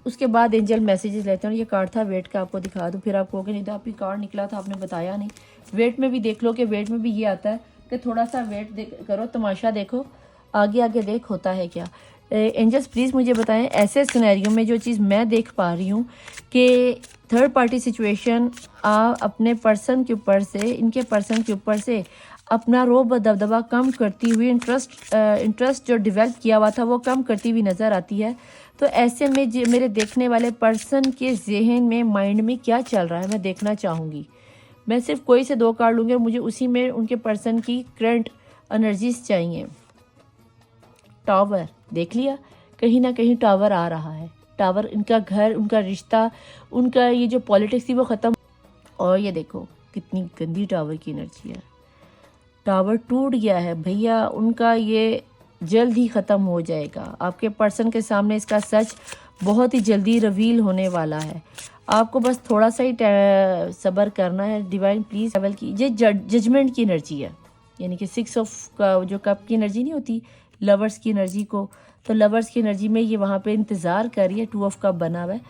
उसके बाद एंजल मैसेजेस लेते हैं। ये कार्ड था वेट का, आपको दिखा दूं, फिर आप कहोगे नहीं तो आप ही कार्ड निकला था आपने बताया नहीं। वेट में भी देख लो कि वेट में भी ये आता है कि थोड़ा सा वेट करो, तमाशा देखो, आगे आगे देख होता है क्या। एंजल्स प्लीज़ मुझे बताएं ऐसे सिनेरियो में जो चीज़ मैं देख पा रही हूँ कि थर्ड पार्टी सिचुएशन अपने पर्सन के ऊपर से, इनके पर्सन के ऊपर से अपना रोब दबदबा कम करती हुई इंटरेस्ट जो डेवलप किया हुआ था वो कम करती हुई नज़र आती है। तो ऐसे में मेरे देखने वाले पर्सन के जहन में, माइंड में क्या चल रहा है मैं देखना चाहूँगी। मैं सिर्फ कोई से 2 कार्ड लूँगी और मुझे उसी में उनके पर्सन की करंट एनर्जीज चाहिए। टावर देख लिया, कहीं ना कहीं टावर आ रहा है। टावर, इनका घर, उनका रिश्ता, उनका ये जो पॉलिटिक्स थी वो ख़त्म। और ये देखो कितनी गंदी टावर की एनर्जी है। टावर टूट गया है भैया, उनका ये जल्द ही ख़त्म हो जाएगा। आपके पर्सन के सामने इसका सच बहुत ही जल्दी रिवील होने वाला है। आपको बस थोड़ा सा ही सब्र करना है। डिवाइन प्लीज़ लेवल की ये जजमेंट की एनर्जी है, यानी कि 6 ऑफ का जो कप की एनर्जी नहीं होती लवर्स की एनर्जी को, तो लवर्स की एनर्जी में ये वहाँ पे इंतज़ार कर रही है। 2 ऑफ कप बना हुआ है,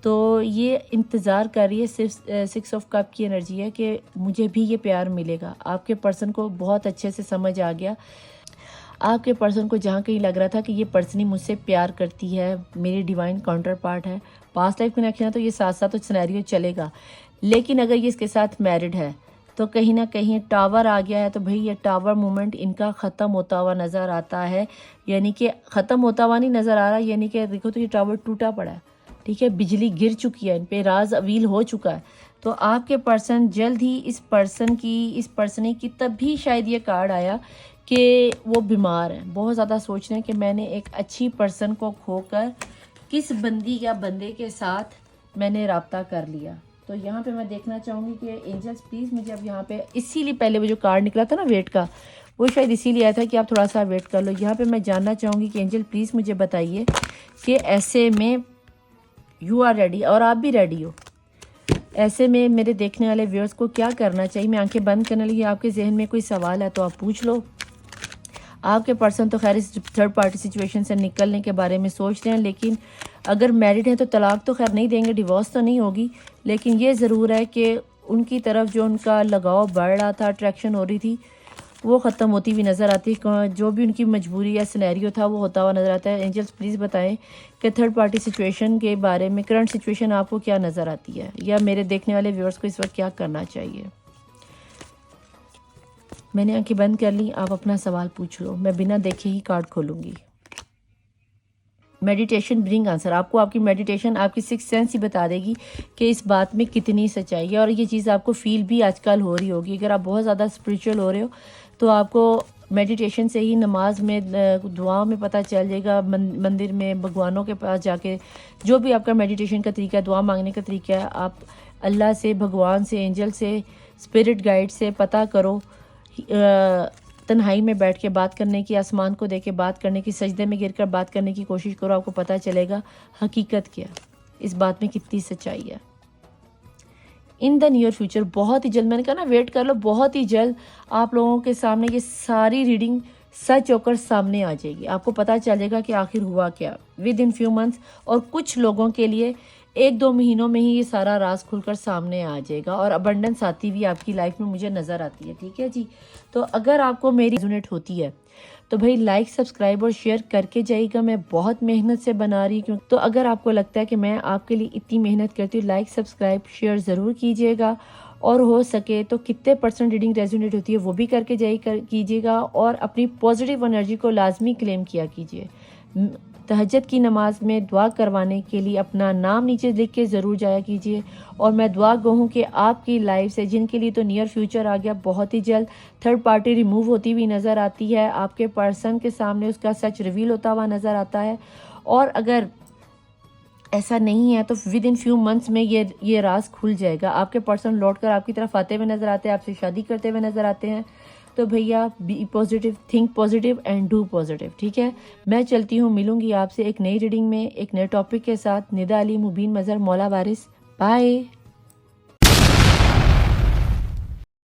तो ये इंतज़ार कर रही है। सिर्फ 6 ऑफ कप की एनर्जी है कि मुझे भी ये प्यार मिलेगा। आपके पर्सन को बहुत अच्छे से समझ आ गया। आपके पर्सन को जहाँ कहीं लग रहा था कि ये पर्सन ही मुझसे प्यार करती है, मेरी डिवाइन काउंटर पार्ट है, पास्ट लाइफ कनेक्शन है, तो ये साथ साथ तो सिनेरियो चलेगा। लेकिन अगर ये इसके साथ मैरिड है तो कहीं ना कहीं टावर आ गया है, तो भाई ये टावर मोमेंट इनका ख़त्म होता हुआ नज़र आता है। यानी कि ख़त्म होता हुआ नहीं नज़र आ रहा, यानी कि देखो तो ये टावर टूटा पड़ा है। ठीक है, बिजली गिर चुकी है इन पे, राज अवील हो चुका है। तो आपके पर्सन जल्द ही इस पर्सन की तभी शायद ये कार्ड आया कि वो बीमार है, बहुत ज़्यादा सोच रहे हैं कि मैंने एक अच्छी पर्सन को खोकर किस बंदी या बंदे के साथ मैंने रब्ता कर लिया। तो यहाँ पे मैं देखना चाहूँगी कि एंजल्स प्लीज़ मुझे अब यहाँ पे, इसीलिए पहले वो जो कार्ड निकला था ना वेट का, वो शायद इसीलिए आया था कि आप थोड़ा सा वेट कर लो। यहाँ पे मैं जानना चाहूँगी कि एंजल प्लीज़ मुझे बताइए कि ऐसे में यू आर रेडी, और आप भी रेडी हो, ऐसे में मेरे देखने वाले व्यूअर्स को क्या करना चाहिए। मैं आंखें बंद करने लगी, आपके जहन में कोई सवाल है तो आप पूछ लो। आपके पर्सन तो खैर इस थर्ड पार्टी सिचुएशन से निकलने के बारे में सोच रहे हैं, लेकिन अगर मैरिड हैं तो तलाक तो खैर नहीं देंगे, डिवोर्स तो नहीं होगी, लेकिन ये ज़रूर है कि उनकी तरफ जो उनका लगाव बढ़ रहा था, अट्रैक्शन हो रही थी, वो ख़त्म होती हुई नज़र आती है। जो भी उनकी मजबूरी या सिनेरियो था वो होता हुआ नज़र आता है। एंजल्स प्लीज़ बताएं कि थर्ड पार्टी सिचुएशन के बारे में करंट सिचुएशन आपको क्या नज़र आती है, या मेरे देखने वाले व्यूअर्स को इस वक्त क्या करना चाहिए। मैंने आंखें बंद कर ली, आप अपना सवाल पूछ लो, मैं बिना देखे ही कार्ड खोलूँगी। मेडिटेशन ब्रिंग आंसर, आपको आपकी मेडिटेशन, आपकी सिक्स सेंस ही बता देगी कि इस बात में कितनी सच्चाई है, और ये चीज़ आपको फील भी आजकल हो रही होगी। अगर आप बहुत ज़्यादा स्पिरिचुअल हो रहे हो तो आपको मेडिटेशन से ही, नमाज में, दुआ में पता चल जाएगा, मंदिर में भगवानों के पास जाके, जो भी आपका मेडिटेशन का तरीका है, दुआ मांगने का तरीका है, आप अल्लाह से, भगवान से, एंजल से, स्पिरिट गाइड से पता करो। तन्हाई में बैठ के बात करने की, आसमान को देख के बात करने की, सजदे में गिरकर बात करने की कोशिश करो, आपको पता चलेगा हकीकत क्या, इस बात में कितनी सच्चाई है। इन द नियर फ्यूचर, बहुत ही जल्द, मैंने कहा ना वेट कर लो, बहुत ही जल्द आप लोगों के सामने ये सारी रीडिंग सच होकर सामने आ जाएगी। आपको पता चलेगा कि आखिर हुआ क्या विद इन फ्यू मंथ्स, और कुछ लोगों के लिए 1-2 महीनों में ही ये सारा राज खुलकर सामने आ जाएगा, और अबंडेंस आती हुई आपकी लाइफ में मुझे नज़र आती है। ठीक है जी, तो अगर आपको मेरी रेजोनेट होती है तो भाई लाइक, सब्सक्राइब और शेयर करके जाइएगा। मैं बहुत मेहनत से बना रही हूँ, तो अगर आपको लगता है कि मैं आपके लिए इतनी मेहनत करती हूँ, लाइक, सब्सक्राइब, शेयर ज़रूर कीजिएगा, और हो सके तो कितने % रीडिंग रेजोनेट होती है वो भी करके कीजिएगा, और अपनी पॉजिटिव एनर्जी को लाजमी क्लेम किया कीजिए। तहज्जुद की नमाज में दुआ करवाने के लिए अपना नाम नीचे लिख के ज़रूर जाया कीजिए, और मैं दुआ गो हूँ कि आपकी लाइफ से, जिनके लिए तो नियर फ्यूचर आ गया, बहुत ही जल्द थर्ड पार्टी रिमूव होती हुई नज़र आती है, आपके पर्सन के सामने उसका सच रिवील होता हुआ नज़र आता है। और अगर ऐसा नहीं है तो विद इन फ्यू मंथ्स में ये राज खुल जाएगा। आपके पर्सन लौट कर आपकी तरफ आते हुए नज़र आते हैं, आपसे शादी करते हुए नज़र आते हैं। तो भैया be positive, think positive and do positive. ठीक है, मैं चलती हूँ, मिलूंगी आपसे एक नई रीडिंग में एक नए टॉपिक के साथ। निदा अली मुबीन मज़हर, मौला वारिस, बाय।